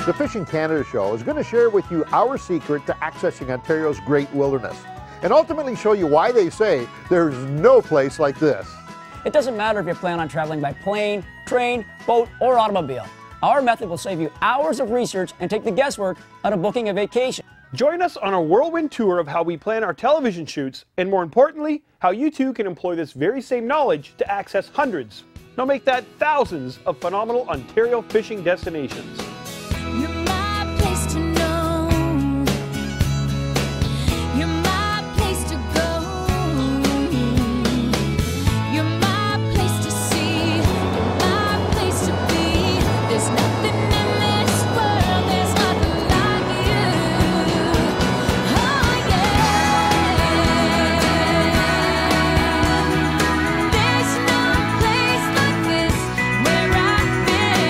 The Fishing Canada show is going to share with you our secret to accessing Ontario's great wilderness and ultimately show you why they say there's no place like this. It doesn't matter if you plan on traveling by plane, train, boat, or automobile. Our method will save you hours of research and take the guesswork out of booking a vacation. Join us on a whirlwind tour of how we plan our television shoots, and more importantly, how you too can employ this very same knowledge to access hundreds, no make that thousands of phenomenal Ontario fishing destinations. You're my place to know. You're my place to go. You're my place to see. You're my place to be. There's nothing in this world, there's nothing like you. Oh yeah. There's no place like this where I've been.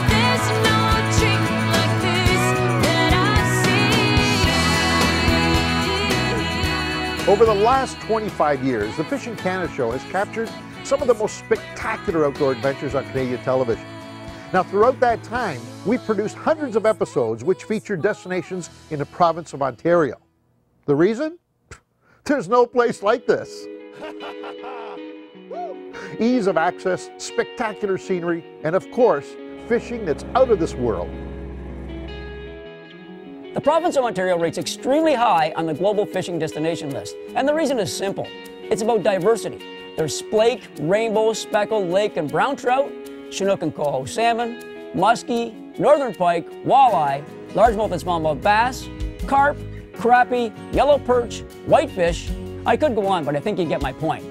There's no dream like this that I've seen. Over the last 25 years, the Fishing Canada show has captured some of the most spectacular outdoor adventures on Canadian television. Now, throughout that time, we've produced hundreds of episodes which feature destinations in the province of Ontario. The reason? There's no place like this. Ease of access, spectacular scenery, and of course, fishing that's out of this world. The province of Ontario rates extremely high on the global fishing destination list, and the reason is simple. It's about diversity. There's splake, rainbow, speckled, lake and brown trout, Chinook and coho salmon, muskie, northern pike, walleye, largemouth and smallmouth bass, carp, crappie, yellow perch, whitefish. I could go on, but I think you get my point.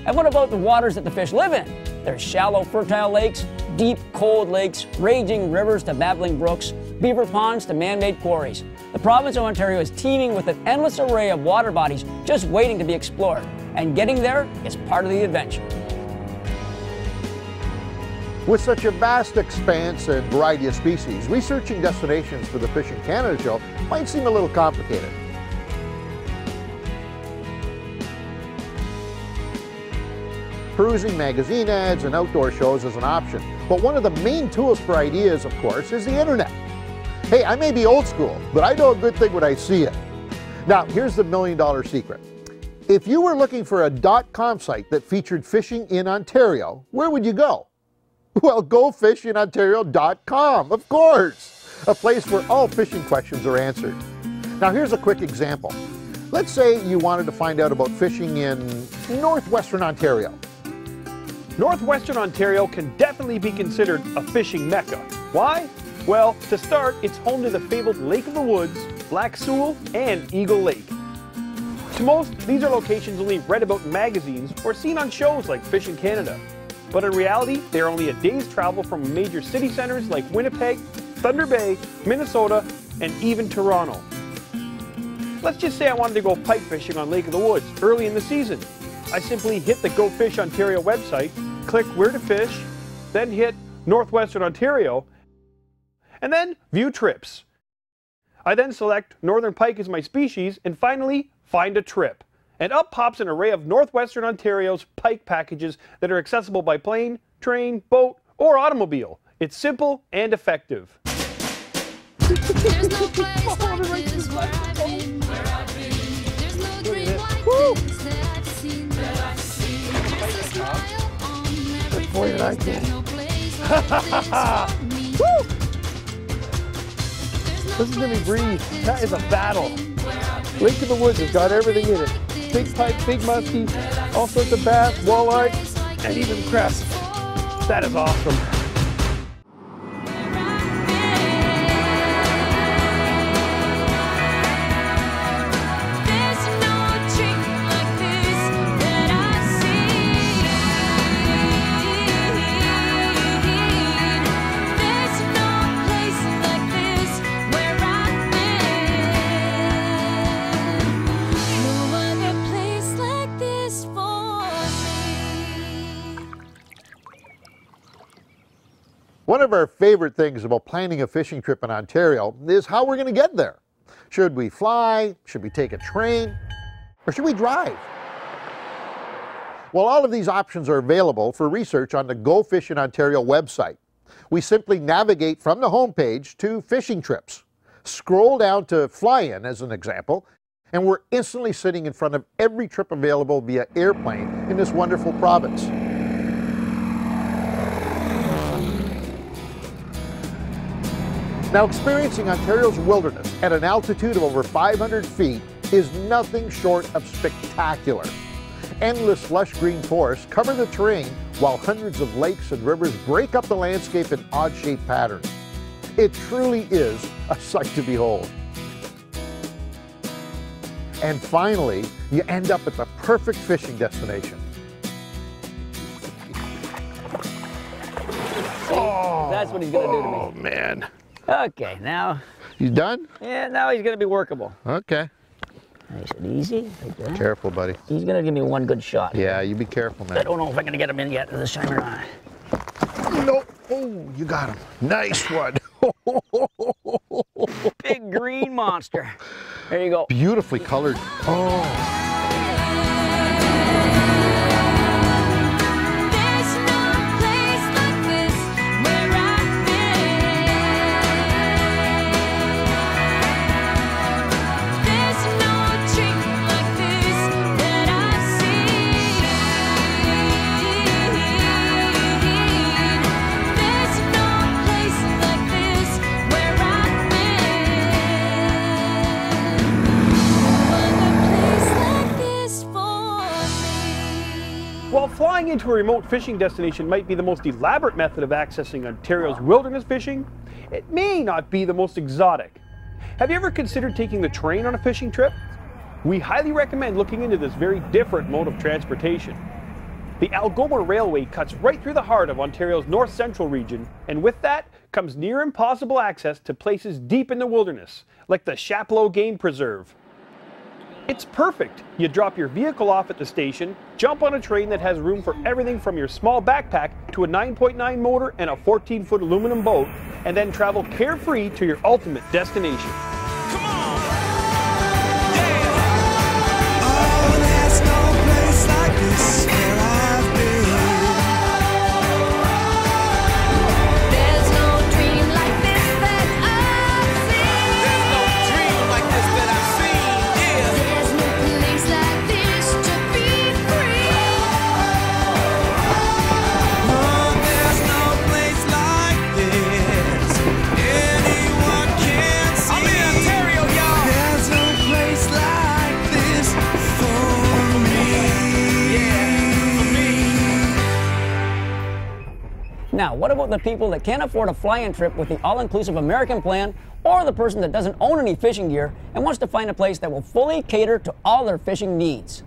And what about the waters that the fish live in? There's shallow, fertile lakes, deep, cold lakes, raging rivers to babbling brooks, beaver ponds to man-made quarries. The province of Ontario is teeming with an endless array of water bodies just waiting to be explored. And getting there is part of the adventure. With such a vast expanse and variety of species, researching destinations for the Fishing Canada show might seem a little complicated. Perusing magazine ads and outdoor shows is an option, but one of the main tools for ideas, of course, is the internet. Hey, I may be old school, but I know a good thing when I see it. Now, here's the million-dollar secret. If you were looking for a .com site that featured fishing in Ontario, where would you go? Well, gofishinontario.com, of course, a place where all fishing questions are answered. Now, here's a quick example. Let's say you wanted to find out about fishing in northwestern Ontario. Northwestern Ontario can definitely be considered a fishing mecca. Why? Well, to start, it's home to the fabled Lake of the Woods, Black Sewell, and Eagle Lake. To most, these are locations only read about in magazines or seen on shows like Fishing Canada. But in reality, they are only a day's travel from major city centers like Winnipeg, Thunder Bay, Minnesota, and even Toronto. Let's just say I wanted to go pike fishing on Lake of the Woods early in the season. I simply hit the Go Fish Ontario website, click where to fish, then hit Northwestern Ontario, and then view trips. I then select Northern Pike as my species and finally find a trip. And up pops an array of Northwestern Ontario's pike packages that are accessible by plane, train, boat, or automobile. It's simple and effective. There's no place like this where I've been. There's no dream like this that I've seen. There's a smile on every face. There's no place like this for me. Listen to me breathe. That is a battle. Lake of the Woods has got everything in it. Big pike, big muskie, all sorts of bass, walleye, and even cress. That is awesome. There's no dream like this that I've seen. There's no place like this where I've been. No other place like this for me. One of our favorite things about planning a fishing trip in Ontario is how we're going to get there. Should we fly? Should we take a train? Or should we drive? Well, all of these options are available for research on the Go Fishing Ontario website. We simply navigate from the homepage to fishing trips, scroll down to fly-in as an example, and we're instantly sitting in front of every trip available via airplane in this wonderful province. Now, experiencing Ontario's wilderness at an altitude of over 500 feet is nothing short of spectacular. Endless lush green forests cover the terrain while hundreds of lakes and rivers break up the landscape in odd-shaped patterns. It truly is a sight to behold. And finally, you end up at the perfect fishing destination. That's what he's going to do to me. Oh, man. Okay, now. You done? Yeah, now he's going to be workable. Okay. Nice and easy. Like that. Careful, buddy. He's going to give me one good shot. Yeah, you be careful, man. I don't know if I'm going to get him in yet this time or not. Nope. Oh, you got him. Nice one. Big green monster. There you go. Beautifully colored. Oh. There's no place like this where I've been. There's no dream like this that I've seen. There's no place like this where I've been. No other place like this for me. While flying into a remote fishing destination might be the most elaborate method of accessing Ontario's wilderness fishing, it may not be the most exotic. Have you ever considered taking the train on a fishing trip? We highly recommend looking into this very different mode of transportation. The Algoma Railway cuts right through the heart of Ontario's north central region, and with that comes near impossible access to places deep in the wilderness, like the Chapleau Game Preserve. It's perfect. You drop your vehicle off at the station, jump on a train that has room for everything from your small backpack to a 9.9 motor and a 14-foot aluminum boat, and then travel carefree to your ultimate destination. There's no place like this where I've been. There's no dream like this that I've seen. There's no dream like this that I've seen. Yeah. There's no place like this to be free. Oh, there's no place like this anyone can see. I'm in Ontario, y'all. There's no place like this for me. Yeah, for me. Now, what about the people that can't afford a fly-in trip with the all-inclusive American plan, or the person that doesn't own any fishing gear and wants to find a place that will fully cater to all their fishing needs?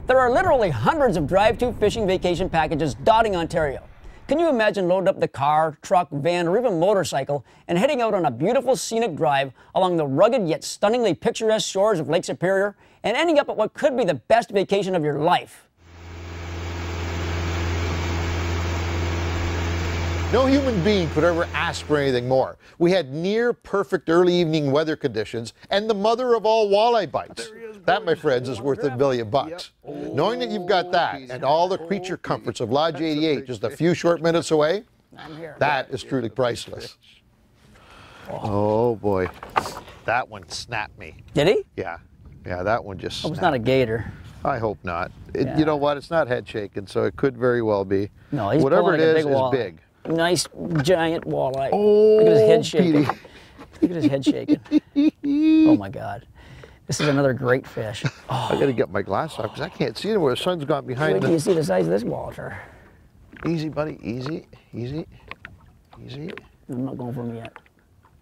There are literally hundreds of drive-to fishing vacation packages dotting Ontario. Can you imagine loading up the car, truck, van, or even motorcycle and heading out on a beautiful scenic drive along the rugged yet stunningly picturesque shores of Lake Superior and ending up at what could be the best vacation of your life? No human being could ever ask for anything more. We had near perfect early evening weather conditions and the mother of all walleye bites. That, my friends, is worth $1 billion. Knowing that you've got that and all the creature comforts of Lodge 88 just a few short minutes away, that is truly priceless. Oh boy, that one snapped me. Did he? Yeah, that one just Oh, it's snapped. not a gator. I hope not. Yeah. You know what? It's not head shaking, so it could very well be. No, he's whatever pulling it like a is big walleye. big. Nice giant walleye. Oh, look at his head shaking. Petey. Look at his head shaking. Oh my God. This is another great fish. Oh, I gotta get my glass off because I can't see it where the sun's gone behind wait till you the... see the size of this Walter. Easy, buddy, easy, easy, easy. I'm not going for him yet.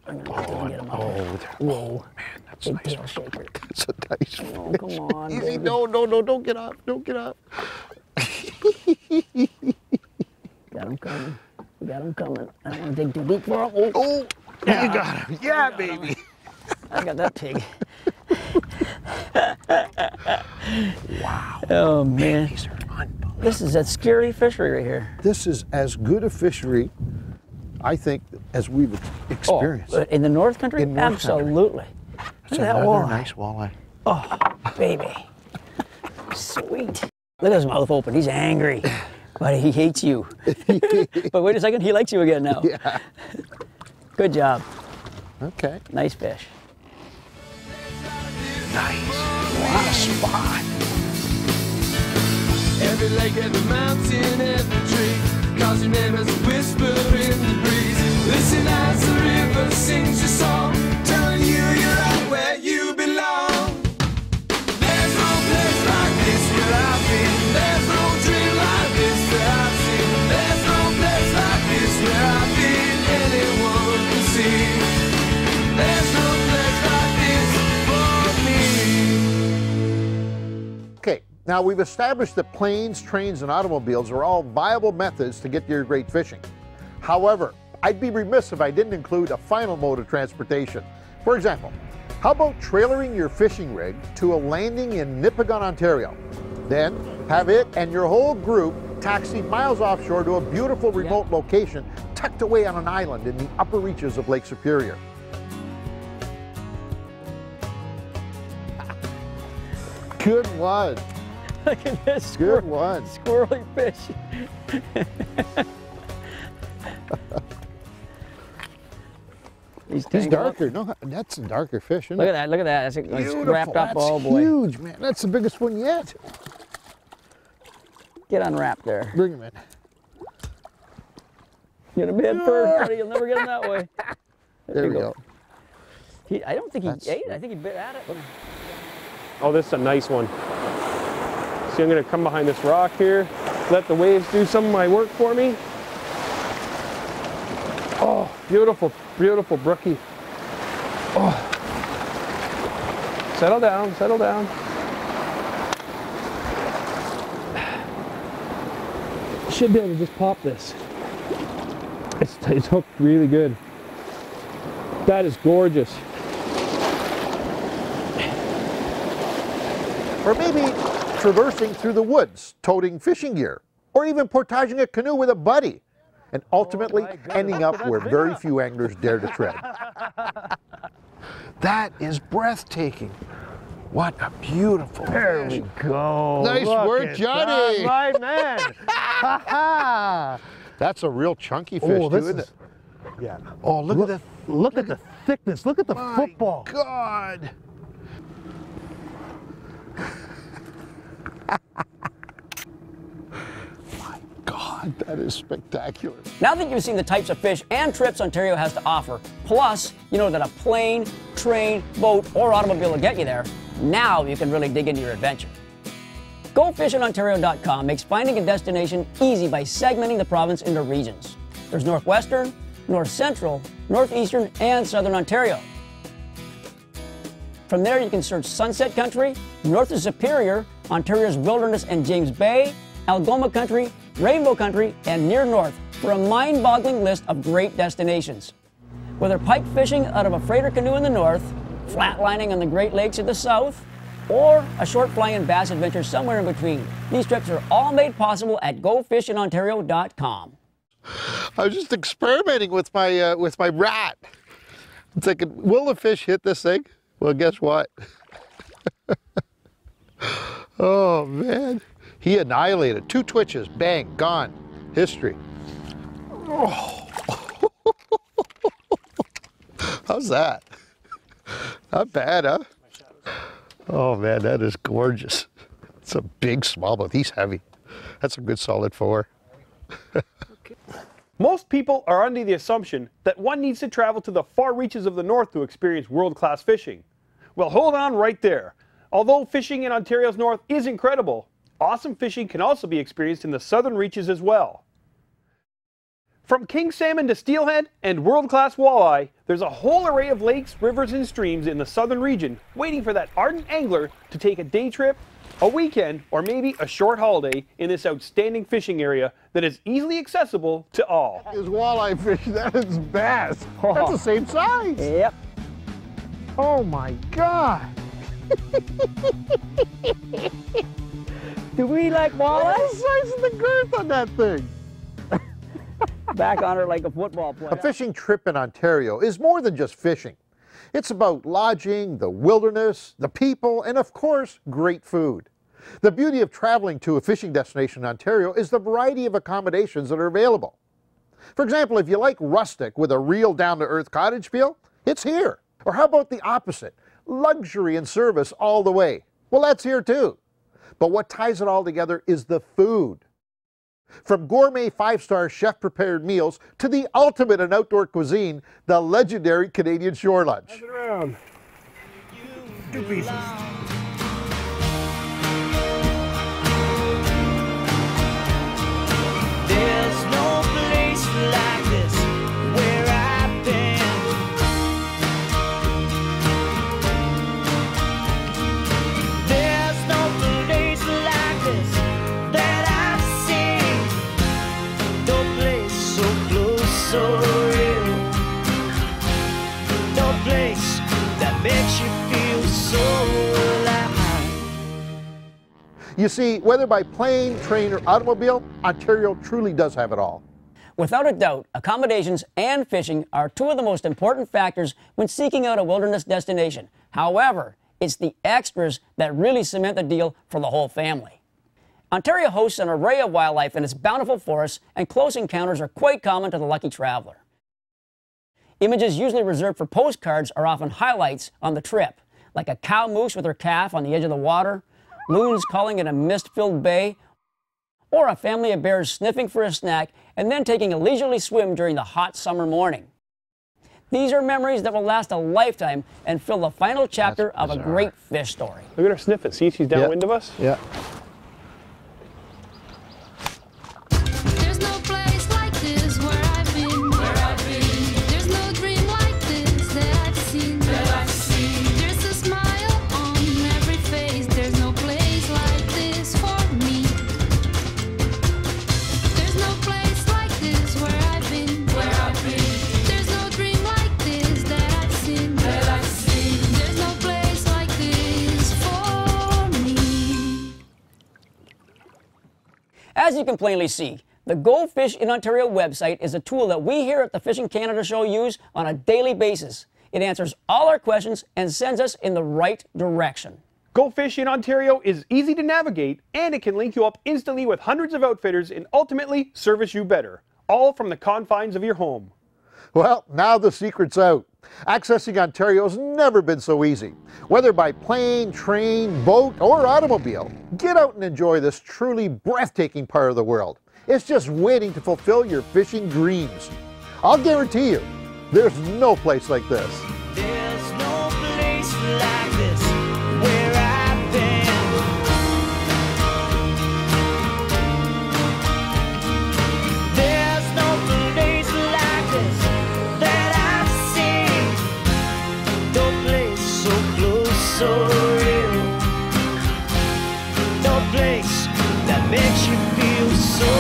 I'm gonna get him up. Oh, Whoa. man, that's Big nice. tail shaker. That's a nice Oh, fish. come on, Easy, baby. no, don't get up, don't get up. Got him coming. We got him coming. I don't want to dig too deep for him. Oh, Oh, you got him. Yeah, baby. I got that pig. Wow. Oh, man. These are unbelievable. This is that scary fishery right here. This is as good a fishery, I think, as we've experienced. Oh, in the North Country? In North Country. Absolutely. That's Look at that another walleye. nice walleye. Oh, baby. Sweet. Look at his mouth open. He's angry. But he hates you. But wait a second, he likes you again now. Yeah. Good job. Okay. Nice fish. Nice. What a spot. Every lake, every mountain, every tree calls your name as a whisper in the breeze. Listen as the river sings your song, telling you you're right where you belong. There's no place like this where I've been. There's no dream like this that I've seen. There's no place like this where I've been. Anyone can see. There's no place like this for me. Okay, now we've established that planes, trains, and automobiles are all viable methods to get to your great fishing. However, I'd be remiss if I didn't include a final mode of transportation. For example, how about trailering your fishing rig to a landing in Nipigon, Ontario? Then have it and your whole group taxi miles offshore to a beautiful remote location tucked away on an island in the upper reaches of Lake Superior. Good one. Look at this Good one. squirrely fish. He's He's tangled up. darker. No, that's a darker fish, isn't Look it? at that, look at that. That's Beautiful. wrapped up. That's Oh boy. huge, man. That's the biggest one yet. Get unwrapped there. Bring him in. Get him in first, buddy. You'll never get him that way. There we go. I don't think he That's- ate it. I think he bit at it. Oh, this is a nice one. See, I'm gonna come behind this rock here, let the waves do some of my work for me. Oh, beautiful, beautiful brookie. Oh. Settle down, settle down. Should be able to just pop this. It's hooked really good. That is gorgeous. Or maybe traversing through the woods, toting fishing gear, or even portaging a canoe with a buddy, and ultimately ending up where very few anglers dare to tread. That is breathtaking. What a beautiful There we fish. go. Nice Look work, at Johnny. that, my man. That's a real chunky fish, Oh, too, this isn't is. it? Yeah. Oh, look at Look at the thickness. Look at the My football. God. My God, that is spectacular. Now that you've seen the types of fish and trips Ontario has to offer, plus you know that a plane, train, boat, or automobile will get you there, now you can really dig into your adventure. GoFishingOntario.com makes finding a destination easy by segmenting the province into regions. There's Northwestern, North Central, Northeastern, and Southern Ontario. From there, you can search Sunset Country, north of Superior, Ontario's Wilderness and James Bay, Algoma Country, Rainbow Country, and near north for a mind-boggling list of great destinations. Whether pike fishing out of a freighter canoe in the north, flatlining on the Great Lakes in the south, or a short fly-in bass adventure somewhere in between, these trips are all made possible at GoFishingOntario.com. I was just experimenting with my rat. I'm thinking, will the fish hit this thing? Well, guess what? Oh, man. He annihilated. 2 twitches. Bang. Gone. History. Oh. How's that? Not bad, huh? Oh, man, that is gorgeous. It's a big smallmouth. He's heavy. That's a good solid 4. Most people are under the assumption that one needs to travel to the far reaches of the north to experience world-class fishing. Well, hold on right there. Although fishing in Ontario's north is incredible, awesome fishing can also be experienced in the southern reaches as well. From king salmon to steelhead and world-class walleye, there's a whole array of lakes, rivers, and streams in the southern region waiting for that ardent angler to take a day trip, a weekend, or maybe a short holiday in this outstanding fishing area that is easily accessible to all. Is walleye fish, that is bass. That's the same size. Yep. Oh my God. Do we like What's walleyes? the size of the girth on that thing? Back on her like a football player. A fishing trip in Ontario is more than just fishing. It's about lodging, the wilderness, the people, and of course, great food. The beauty of traveling to a fishing destination in Ontario is the variety of accommodations that are available. For example, if you like rustic with a real down-to-earth cottage feel, it's here. Or how about the opposite? Luxury and service all the way. Well, that's here too. But what ties it all together is the food. From gourmet 5-star chef-prepared meals to the ultimate in outdoor cuisine, the legendary Canadian Shore Lunch. Pass it around. 2 pieces. There's no place like this where I've been. There's no place like this that I've seen. No place so close, so real. No place that makes you feel so alive. You see, whether by plane, train, or automobile, Ontario truly does have it all. Without a doubt, accommodations and fishing are two of the most important factors when seeking out a wilderness destination. However, it's the extras that really cement the deal for the whole family. Ontario hosts an array of wildlife in its bountiful forests, and close encounters are quite common to the lucky traveler. Images usually reserved for postcards are often highlights on the trip, like a cow moose with her calf on the edge of the water, loons calling in a mist-filled bay, or a family of bears sniffing for a snack and then taking a leisurely swim during the hot summer morning. These are memories that will last a lifetime and fill the final chapter of a great fish story. Look at her sniffing. See, she's downwind of us. Yeah. There's no place like this where I've been. There's no dream like this that I've seen. There's a smile on every face. There's no place like this for me. There's no place like this where I've been. There's no dream like this that I've seen. There's no place like this for me. As you can plainly see, the Go Fish in Ontario website is a tool that we here at the Fishing Canada Show use on a daily basis. It answers all our questions and sends us in the right direction. Go Fish in Ontario is easy to navigate, and it can link you up instantly with hundreds of outfitters and ultimately service you better, all from the confines of your home. Well, now the secret's out. Accessing Ontario's never been so easy. Whether by plane, train, boat, or automobile, get out and enjoy this truly breathtaking part of the world. It's just waiting to fulfill your fishing dreams. I'll guarantee you, there's no place like this. There's no place like this where I've been. There's no place like this that I've seen. No place so close, so real. No place that makes you feel so